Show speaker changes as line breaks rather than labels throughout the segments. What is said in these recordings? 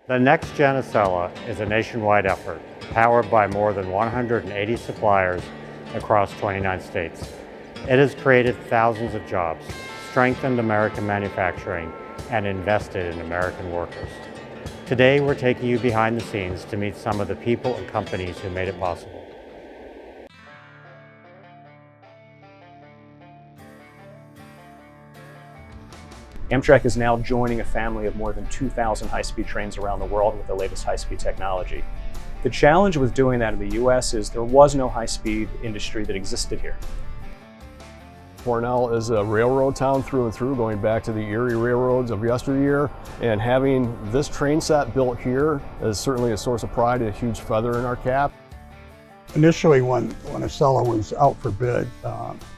The NextGen Acela is a nationwide effort powered by more than 180 suppliers across 29 states. It has created thousands of jobs, strengthened American manufacturing, and invested in American workers. Today, we're taking you behind the scenes to meet some of the people and companies who made it possible.
Amtrak is now joining a family of more than 2,000 high-speed trains around the world with the latest high-speed technology. The challenge with doing that in the US is there was no high-speed industry that existed here.
Hornell is a railroad town through and through, going back to the Erie railroads of yesteryear, and having this train set built here is certainly a source of pride and a huge feather in our cap.
Initially, when Acela was out for bid,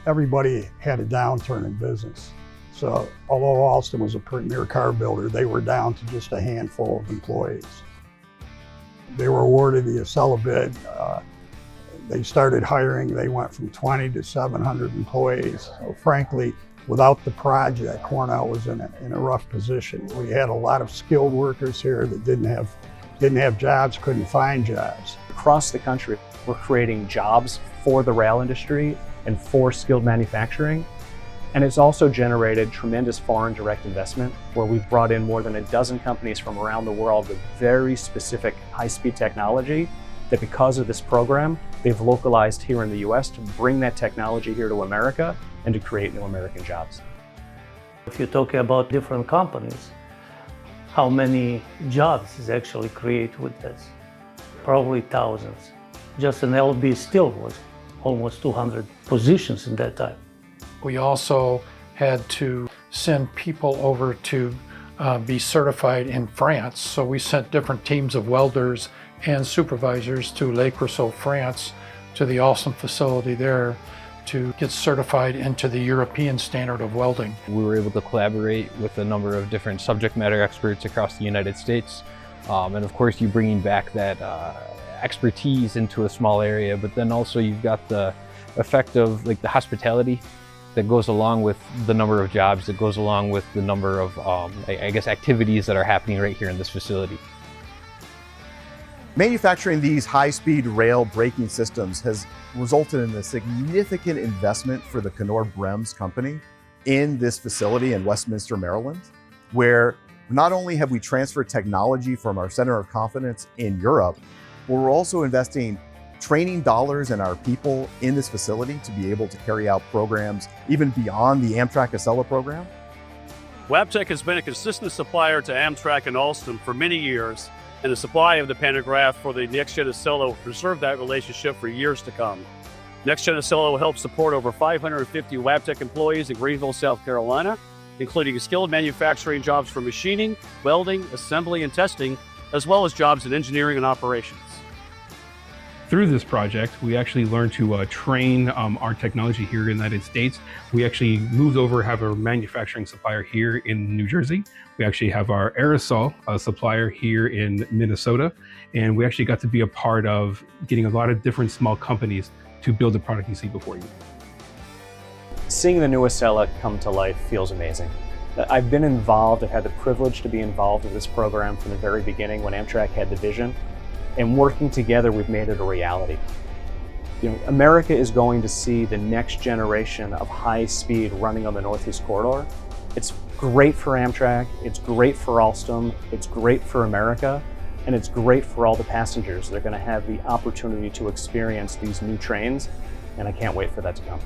everybody had a downturn in business. So although Alstom was a premier car builder, they were down to just a handful of employees. They were awarded the Acela bid. They started hiring. They went from 20 to 700 employees. So frankly, without the project, Hornell was in a rough position. We had a lot of skilled workers here that didn't have jobs, couldn't find jobs.
Across the country, we're creating jobs for the rail industry and for skilled manufacturing. And it's also generated tremendous foreign direct investment, where we've brought in more than a dozen companies from around the world with very specific high-speed technology that, because of this program, they've localized here in the US to bring that technology here to America and to create new American jobs.
If you're talking about different companies, how many jobs is actually created with this? Probably thousands. Just in LB Steel was almost 200 positions in that time.
We also had to send people over to be certified in France. So we sent different teams of welders and supervisors to Le Creusot, France, to the Alstom facility there to get certified into the European standard of welding.
We were able to collaborate with a number of different subject matter experts across the United States. And of course, you bringing back that expertise into a small area, but then also you've got the effect of like the hospitality that goes along with the number of jobs, that goes along with the number of, I guess, activities that are happening right here in this facility.
Manufacturing these high-speed rail braking systems has resulted in a significant investment for the Knorr-Bremse company in this facility in Westminster, Maryland, where not only have we transferred technology from our center of competence in Europe, but we're also investing training dollars in our people in this facility to be able to carry out programs even beyond the Amtrak Acela program.
Wabtec has been a consistent supplier to Amtrak and Alstom for many years, and the supply of the pantograph for the NextGen Acela will preserve that relationship for years to come. NextGen Acela will help support over 550 Wabtec employees in Greenville, South Carolina, including skilled manufacturing jobs for machining, welding, assembly, and testing, as well as jobs in engineering and operations.
Through this project, we actually learned to train our technology here in the United States. We actually moved over, have a manufacturing supplier here in New Jersey. We actually have our aerosol supplier here in Minnesota. And we actually got to be a part of getting a lot of different small companies to build the product you see before you.
Seeing the new Acela come to life feels amazing. I've been involved, I've had the privilege to be involved with this program from the very beginning when Amtrak had the vision. And working together, we've made it a reality. America is going to see the next generation of high speed running on the Northeast Corridor. It's great for Amtrak, it's great for Alstom, it's great for America, and it's great for all the passengers. They're going to have the opportunity to experience these new trains, and I can't wait for that to come.